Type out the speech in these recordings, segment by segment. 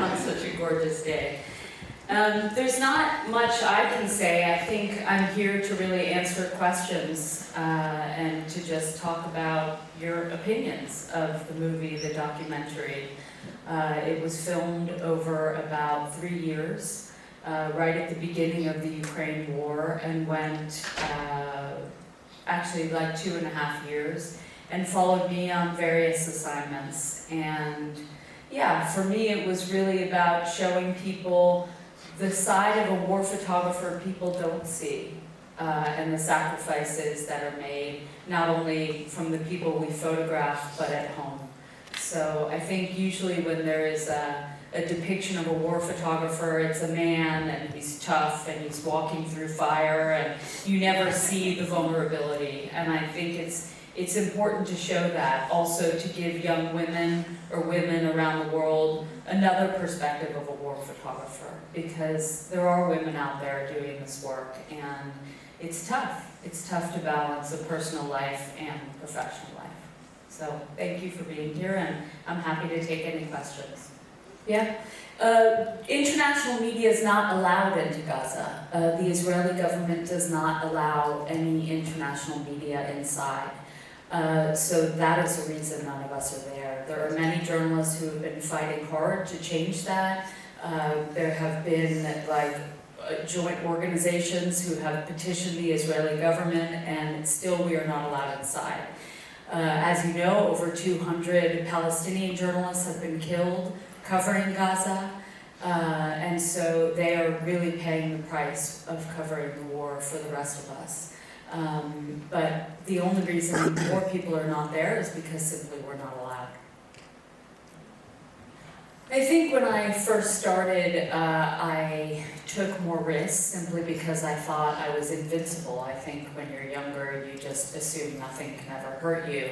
on such a gorgeous day. There's not much I can say. I think I'm here to really answer questions and to just talk about your opinions of the movie, the documentary. It was filmed over about 3 years, right at the beginning of the Ukraine war, and went actually like 2.5 years, and followed me on various assignments. And yeah, for me it was really about showing people the side of a war photographer people don't see, and the sacrifices that are made, not only from the people we photograph, but at home. So I think usually when there is a depiction of a war photographer, it's a man and he's tough and he's walking through fire, and you never see the vulnerability. And I think it's important to show that, also to give young women or women around the world another perspective of a war photographer, because there are women out there doing this work, and it's tough. It's tough to balance a personal life and professional life. So thank you for being here, and I'm happy to take any questions. Yeah? International media is not allowed into Gaza. The Israeli government does not allow any international media inside. So that is the reason none of us are there. There are many journalists who have been fighting hard to change that. There have been joint organizations who have petitioned the Israeli government, and still we are not allowed inside. As you know, over 200 Palestinian journalists have been killed covering Gaza, and so they are really paying the price of covering the war for the rest of us. But the only reason more people are not there is because simply we're not allowed. I think when I first started, I took more risks simply because I thought I was invincible. I think when you're younger, you just assume nothing can ever hurt you.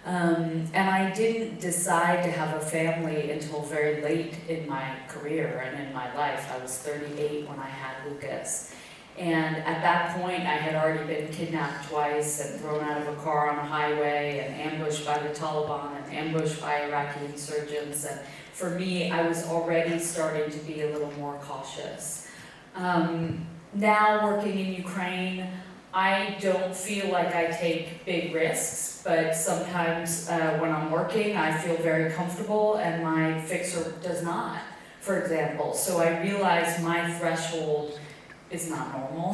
And I didn't decide to have a family until very late in my career and in my life. I was 38 when I had Lucas. And at that point, I had already been kidnapped twice and thrown out of a car on a highway and ambushed by the Taliban and ambushed by Iraqi insurgents. And for me, I was already starting to be a little more cautious. Now working in Ukraine, I don't feel like I take big risks, but sometimes when I'm working, I feel very comfortable and my fixer does not, for example. So I realize my threshold is not normal.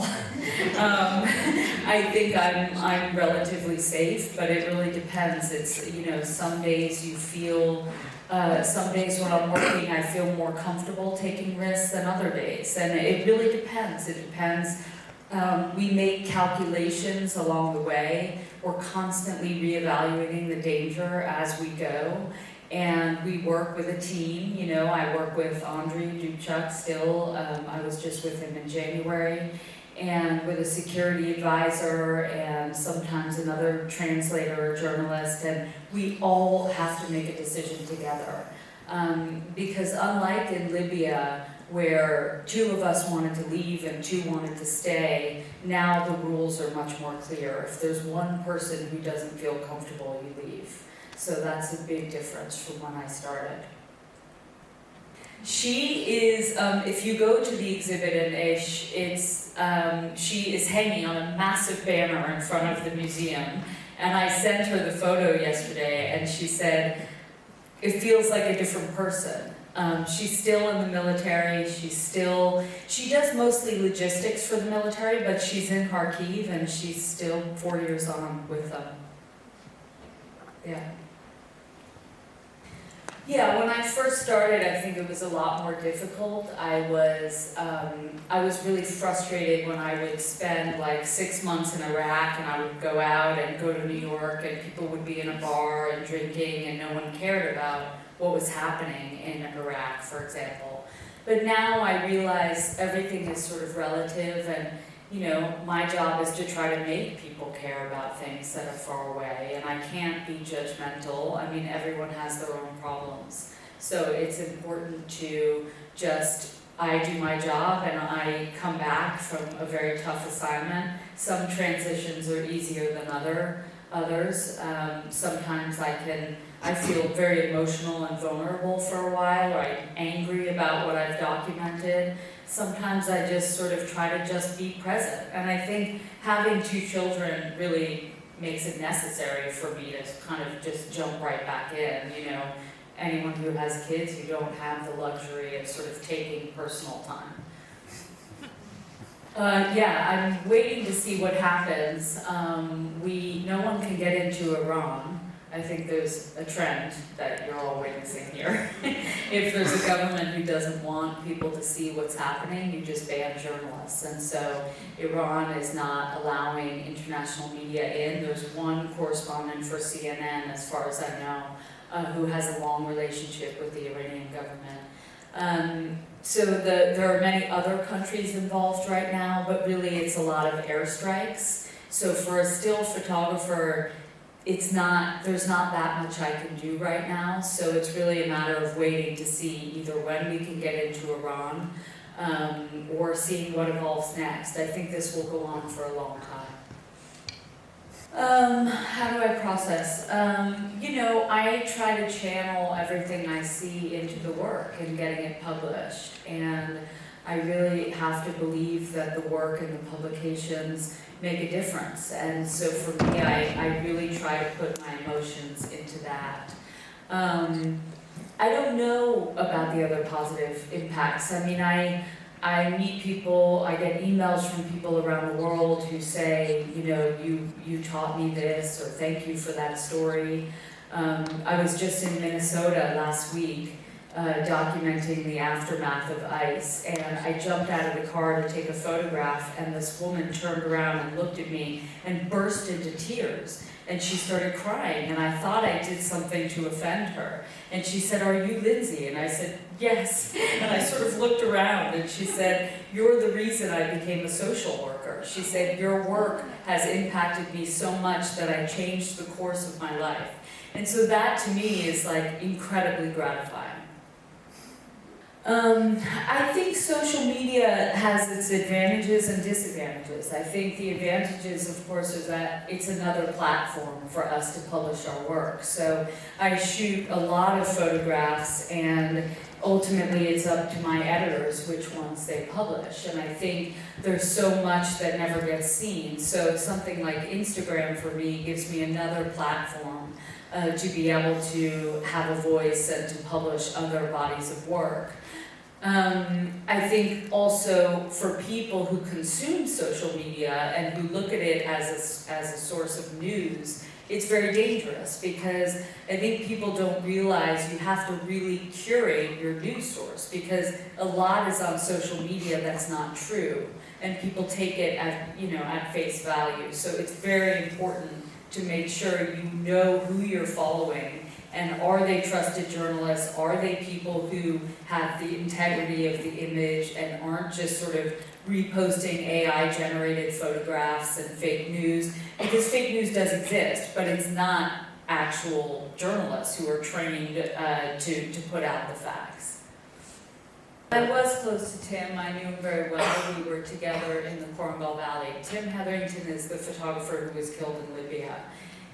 I think I'm relatively safe, but it really depends. It's, you know, some days you feel, some days when I'm working, I feel more comfortable taking risks than other days. And it really depends. It depends. We make calculations along the way. We're constantly reevaluating the danger as we go. And we work with a team. You know, I work with Andriy Dubchuk still. I was just with him in January. And with a security advisor and sometimes another translator or journalist. And we all have to make a decision together. Because unlike in Libya, where 2 of us wanted to leave and 2 wanted to stay, now the rules are much more clear. If there's one person who doesn't feel comfortable, you leave. So that's a big difference from when I started. She is, if you go to the exhibit in Esch, she is hanging on a massive banner in front of the museum. And I sent her the photo yesterday, and she said, it feels like a different person. She's still in the military, she does mostly logistics for the military, but she's in Kharkiv and she's still 4 years on with them. Yeah. Yeah, when I first started, I think it was a lot more difficult. I was really frustrated when I would spend like 6 months in Iraq and I would go out and go to New York and people would be in a bar and drinking and no one cared about what was happening in Iraq, for example. But now I realize everything is sort of relative, and you know, my job is to try to make people care about things that are far away, and I can't be judgmental. I mean, everyone has their own problems. So it's important to I do my job and I come back from a very tough assignment. Some transitions are easier than others. Sometimes I can I feel very emotional and vulnerable for a while, or I'm angry about what I've documented. Sometimes I just sort of try to just be present. And I think having 2 children really makes it necessary for me to kind of just jump right back in. You know, anyone who has kids, you don't have the luxury of sort of taking personal time. Yeah, I'm waiting to see what happens. No one can get into Iran. I think there's a trend that you're all witnessing here. If there's a government who doesn't want people to see what's happening, you just ban journalists. And so Iran is not allowing international media in. There's one correspondent for CNN, as far as I know, who has a long relationship with the Iranian government. So there are many other countries involved right now, but really it's a lot of airstrikes. So for a still photographer, there's not that much I can do right now. So it's really a matter of waiting to see either when we can get into Iran or seeing what evolves next. I think this will go on for a long time. How do I process? You know, I try to channel everything I see into the work and getting it published. And I really have to believe that the work and the publications make a difference. And so for me, I really try to put my emotions into that. I don't know about the other positive impacts. I mean, I meet people, I get emails from people around the world who say, you know, you taught me this, or thank you for that story. I was just in Minnesota last week documenting the aftermath of ICE, and I jumped out of the car to take a photograph, and this woman turned around and looked at me and burst into tears. And she started crying, and I thought I did something to offend her. And she said, "Are you Lynsey?" And I said, "Yes." And I sort of looked around, and she said, "You're the reason I became a social worker." She said, "Your work has impacted me so much that I changed the course of my life." And so that, to me, is like incredibly gratifying. I think social media has its advantages and disadvantages. I think the advantages, of course, is that it's another platform for us to publish our work. So I shoot a lot of photographs, and ultimately it's up to my editors which ones they publish. And I think there's so much that never gets seen. So something like Instagram for me gives me another platform to be able to have a voice and to publish other bodies of work. I think also for people who consume social media and who look at it as a source of news, it's very dangerous, because I think people don't realize you have to really curate your news source, because a lot is on social media that's not true, and people take it at face value. So it's very important to make sure you know who you're following. And are they trusted journalists? Are they people who have the integrity of the image and aren't just sort of reposting AI-generated photographs and fake news? Because fake news does exist, but it's not actual journalists who are trained to put out the facts. I was close to Tim. I knew him very well. We were together in the Korangal Valley. Tim Hetherington is the photographer who was killed in Libya.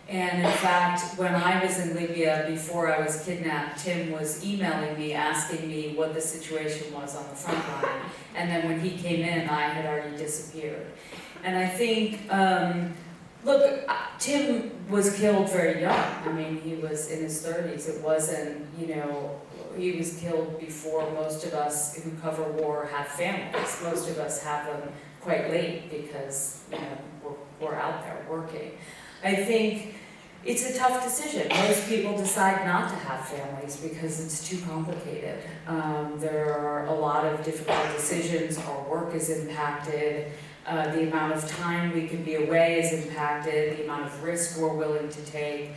And in fact, when I was in Libya, before I was kidnapped, Tim was emailing me, asking me what the situation was on the front line. And then when he came in, I had already disappeared. And I think, look, Tim was killed very young. I mean, he was in his 30s. It wasn't, he was killed before most of us who cover war have families. Most of us have them quite late because, we're out there working. I think it's a tough decision. Most people decide not to have families because it's too complicated. There are a lot of difficult decisions. Our work is impacted. The amount of time we can be away is impacted. The amount of risk we're willing to take.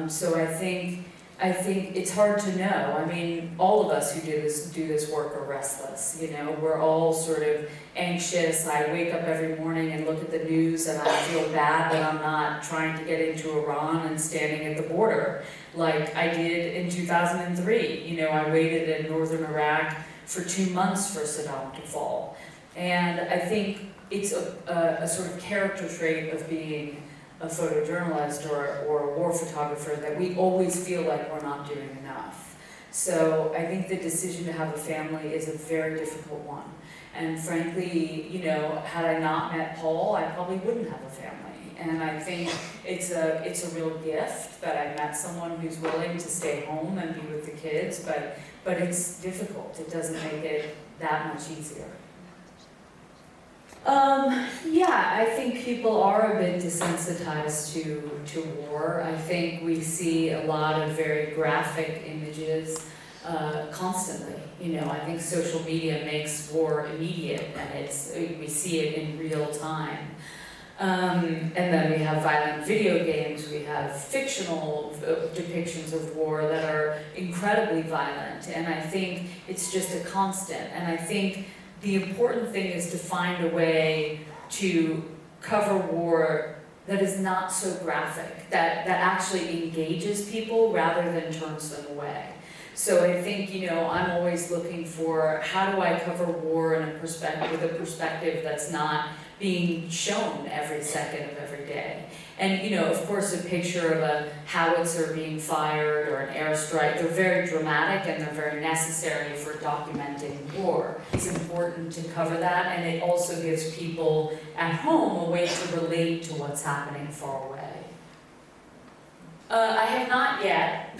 So I think it's hard to know. I mean, all of us who do this work are restless. We're all sort of anxious. I wake up every morning and look at the news, and I feel bad that I'm not trying to get into Iran and standing at the border like I did in 2003. I waited in northern Iraq for 2 months for Saddam to fall. And I think it's a sort of character trait of being a photojournalist or a war photographer, that we always feel like we're not doing enough. So I think the decision to have a family is a very difficult one. And frankly, you know, had I not met Paul, I probably wouldn't have a family. And I think it's a real gift that I met someone who's willing to stay home and be with the kids, but it's difficult. It doesn't make it that much easier. Yeah, I think people are a bit desensitized to war. I think we see a lot of very graphic images constantly. You know, I think social media makes war immediate, and we see it in real time. And then we have violent video games, we have fictional depictions of war that are incredibly violent, and I think it's just a constant. And I think the important thing is to find a way to cover war that is not so graphic, that actually engages people rather than turns them away. So I think, you know, I'm always looking for how do I cover war in a with a perspective that's not being shown every second of every day. And, you know, of course, a picture of a howitzer being fired or an airstrike, they're very dramatic and they're very necessary for documenting war. It's important to cover that, and it also gives people at home a way to relate to what's happening far away. I have not yet.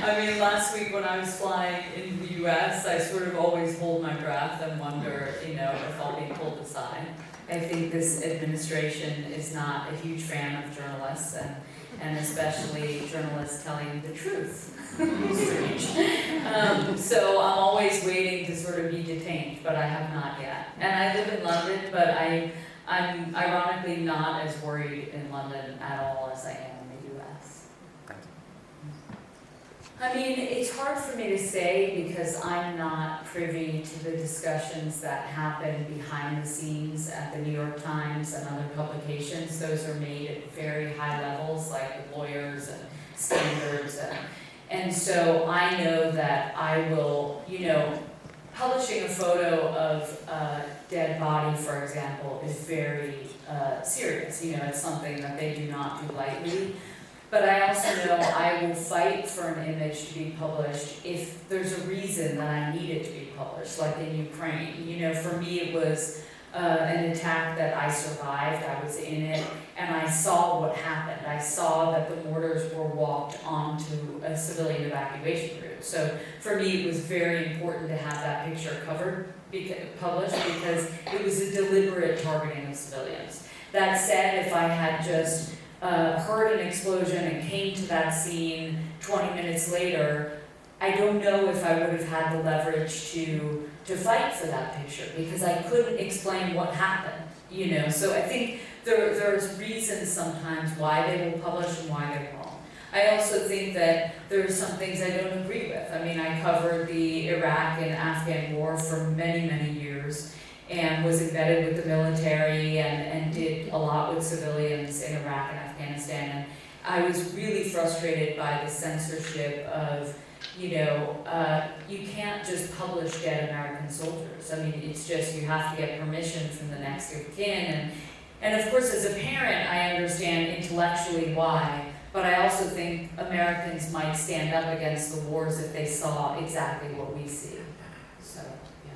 I mean, last week when I was flying in the US, I sort of always hold my breath and wonder, you know, if I'll be pulled aside. I think this administration is not a huge fan of journalists, and especially journalists telling the truth. So I'm always waiting to sort of be detained, but I have not yet. And I live in London, but I'm ironically not as worried in London at all as I am in the US. I mean, it's hard for me to say because I'm not privy to the discussions that happen behind the scenes at the New York Times and other publications. Those are made at very high levels, like with lawyers and standards. And so I know that I will, you know, publishing a photo of a dead body, for example, is very serious. You know, it's something that they do not do lightly. But I also know I will fight for an image to be published if there's a reason that I need it to be published, like in Ukraine. You know, for me it was an attack that I survived. I was in it, and I saw what happened. I saw that the mortars were walked onto a civilian evacuation route. So for me, it was very important to have that picture published because it was a deliberate targeting of civilians. That said, if I had just heard an explosion and came to that scene 20 minutes later, I don't know if I would have had the leverage to fight for that picture because I couldn't explain what happened, you know. So I think there's reasons sometimes why they will publish and why they won't. I also think that there are some things I don't agree with. I mean, I covered the Iraq and Afghan war for many, many years and was embedded with the military and did a lot with civilians in Iraq and Afghanistan. And I was really frustrated by the censorship of, you know, you can't just publish dead American soldiers. I mean, it's just you have to get permission from the next of kin. And of course, as a parent, I understand intellectually why, but I also think Americans might stand up against the wars if they saw exactly what we see. So, yeah.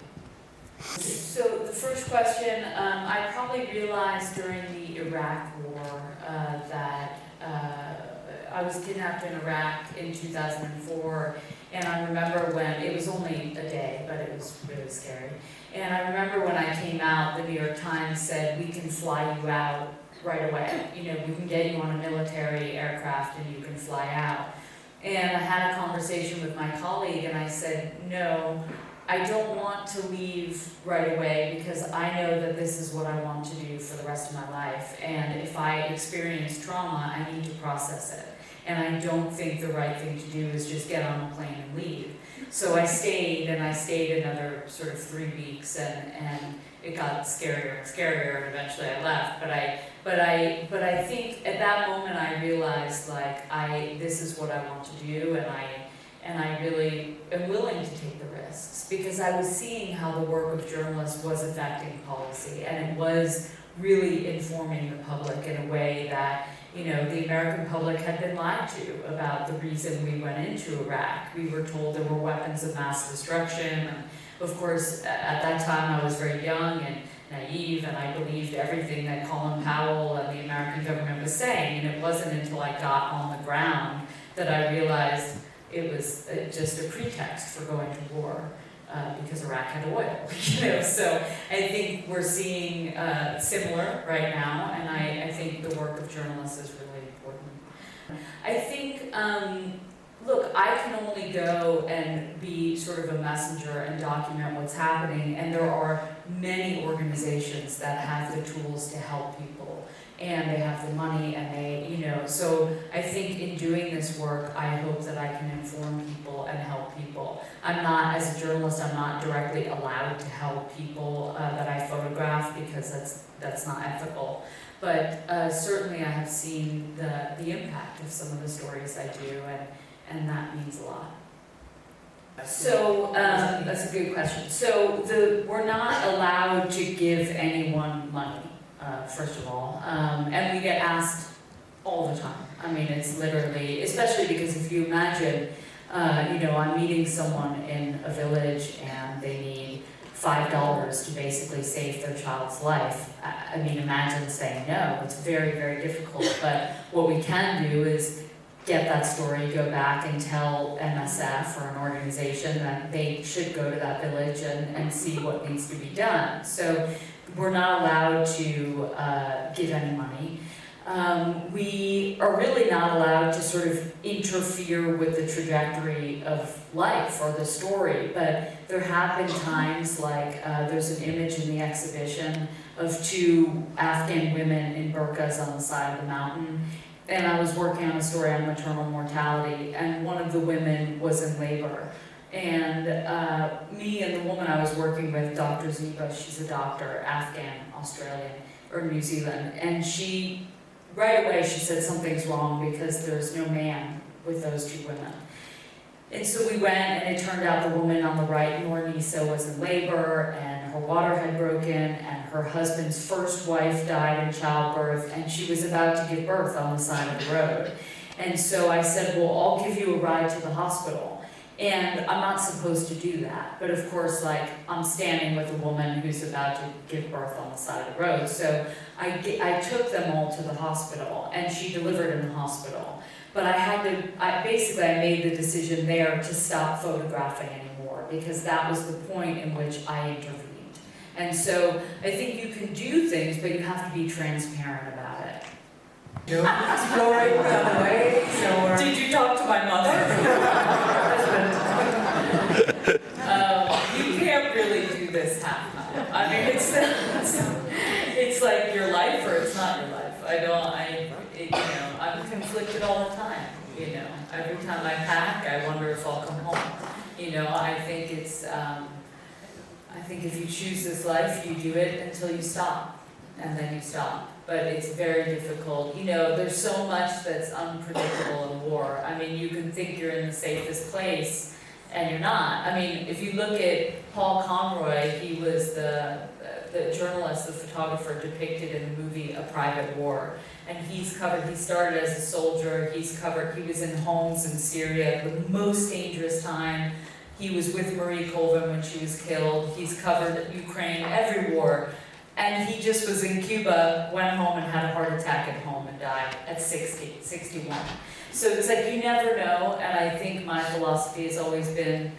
So the first question, I probably realized during the Iraq war that I was kidnapped in Iraq in 2004, and I remember when, it was only a day, but it was really scary. And I remember when I came out, the New York Times said, we can fly you out right away. You know, we can get you on a military aircraft and you can fly out. And I had a conversation with my colleague and I said, no, I don't want to leave right away because I know that this is what I want to do for the rest of my life. And if I experience trauma, I need to process it. And I don't think the right thing to do is just get on a plane and leave. So I stayed, and I stayed another sort of 3 weeks, and it got scarier and scarier, and eventually I left. But I think at that moment I realized, like, this is what I want to do, and I really am willing to take the risk. journalists, because I was seeing how the work of journalists was affecting policy, and it was really informing the public in a way that, you know, the American public had been lied to about the reason we went into Iraq. We were told there were weapons of mass destruction, and of course, at that time I was very young and naive, and I believed everything that Colin Powell and the American government was saying, and it wasn't until I got on the ground that I realized it was just a pretext for going to war, because Iraq had oil, you know. So I think we're seeing similar right now, and I think the work of journalists is really important. I think, look, I can only go and be sort of a messenger and document what's happening, and there are many organizations that have the tools to help people, and they have the money, and they, you know, so I think in doing this work, I hope that I can inform people and help people. I'm not, as a journalist, I'm not directly allowed to help people that I photograph, because that's not ethical. But certainly I have seen the impact of some of the stories I do, and that means a lot. So that's a good question. So we're not allowed to give anyone money, first of all, and we get asked all the time. I mean, it's literally, especially because if you imagine, you know, I'm meeting someone in a village and they need $5 to basically save their child's life. I mean, imagine saying no. It's very, very difficult. But what we can do is get that story, go back and tell MSF or an organization that they should go to that village and see what needs to be done. So we're not allowed to give any money. We are really not allowed to sort of interfere with the trajectory of life or the story, but there have been times, like there's an image in the exhibition of 2 Afghan women in burqas on the side of the mountain, and I was working on a story on maternal mortality, and one of the women was in labor. And me and the woman I was working with, Dr. Ziba, she's a doctor, Afghan, Australian, or New Zealand, and she, right away, she said something's wrong because there's no man with those 2 women. And so we went, and it turned out the woman on the right, Nisa, was in labor, and her water had broken, and her husband's first wife died in childbirth, and she was about to give birth on the side of the road. And so I said, well, I'll give you a ride to the hospital. And I'm not supposed to do that, but of course, like, I'm standing with a woman who's about to give birth on the side of the road. So I took them all to the hospital, and she delivered in the hospital. But I made the decision there to stop photographing anymore, because that was the point in which I intervened. And so I think you can do things, but you have to be transparent about it. Exploring the way. So did you talk to my mother? You can't really do this half time. I mean, it's like your life or it's not your life. I'm conflicted all the time. You know, every time I pack, I wonder if I'll come home. You know, I think I think if you choose this life, you do it until you stop, and then you stop. But it's very difficult. You know, there's so much that's unpredictable in war. I mean, you can think you're in the safest place, and you're not. I mean, if you look at Paul Conroy, he was the journalist, the photographer depicted in the movie A Private War. And he started as a soldier, he was in homes in Syria, the most dangerous time. He was with Marie Colvin when she was killed. He's covered Ukraine, every war. And he just was in Cuba, went home and had a heart attack at home and died at 61. So it's like, you never know, and I think my philosophy has always been,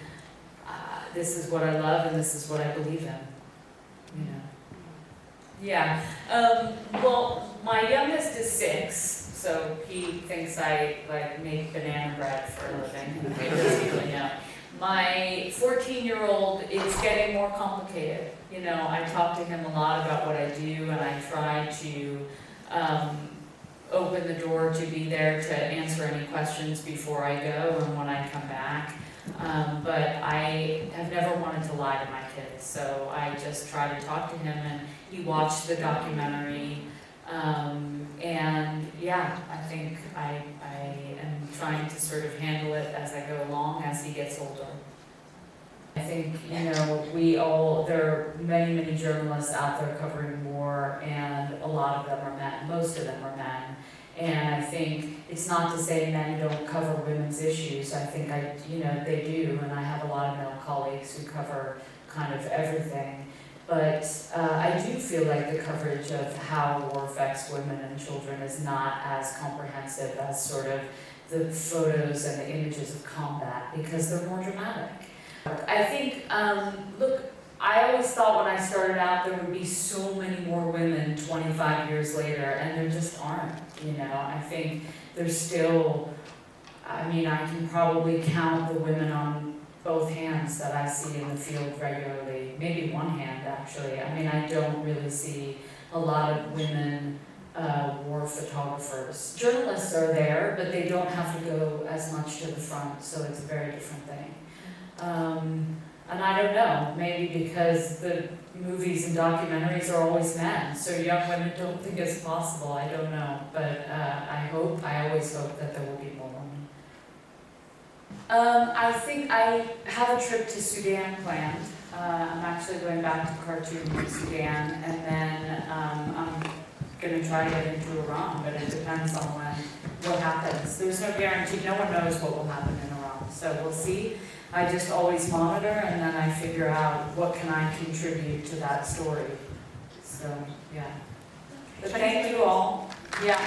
this is what I love and this is what I believe in, you know. Yeah, well, my youngest is 6, so he thinks I make banana bread for a living. He doesn't really know. My 14-year-old is getting more complicated. You know, I talk to him a lot about what I do, and I try to open the door to be there to answer any questions before I go and when I come back. But I have never wanted to lie to my kids, so I just try to talk to him, and he watched the documentary, and yeah, I think I am trying to sort of handle it as I go along as he gets older. I think, there are many, many journalists out there covering war, and a lot of them are men, most of them are men. And I think it's not to say men don't cover women's issues. I think they do, and I have a lot of male colleagues who cover kind of everything. But I do feel like the coverage of how war affects women and children is not as comprehensive as sort of the photos and the images of combat, because they're more dramatic. I think, I always thought when I started out there would be so many more women 25 years later, and there just aren't, I think there's still, I can probably count the women on both hands that I see in the field regularly, maybe one hand actually. I don't really see a lot of women war photographers. Journalists are there, but they don't have to go as much to the front, so it's a very different thing. And I don't know, maybe because the movies and documentaries are always men, so young women don't think it's possible, I don't know. But I always hope that there will be more women. I think I have a trip to Sudan planned. I'm actually going back to Khartoum in Sudan, and then I'm going to try to get into Iran, but it depends on what happens. There's no guarantee, no one knows what will happen in Iran, so we'll see. I just always monitor, and then I figure out what can I contribute to that story. So, yeah. But thank you all. Yeah.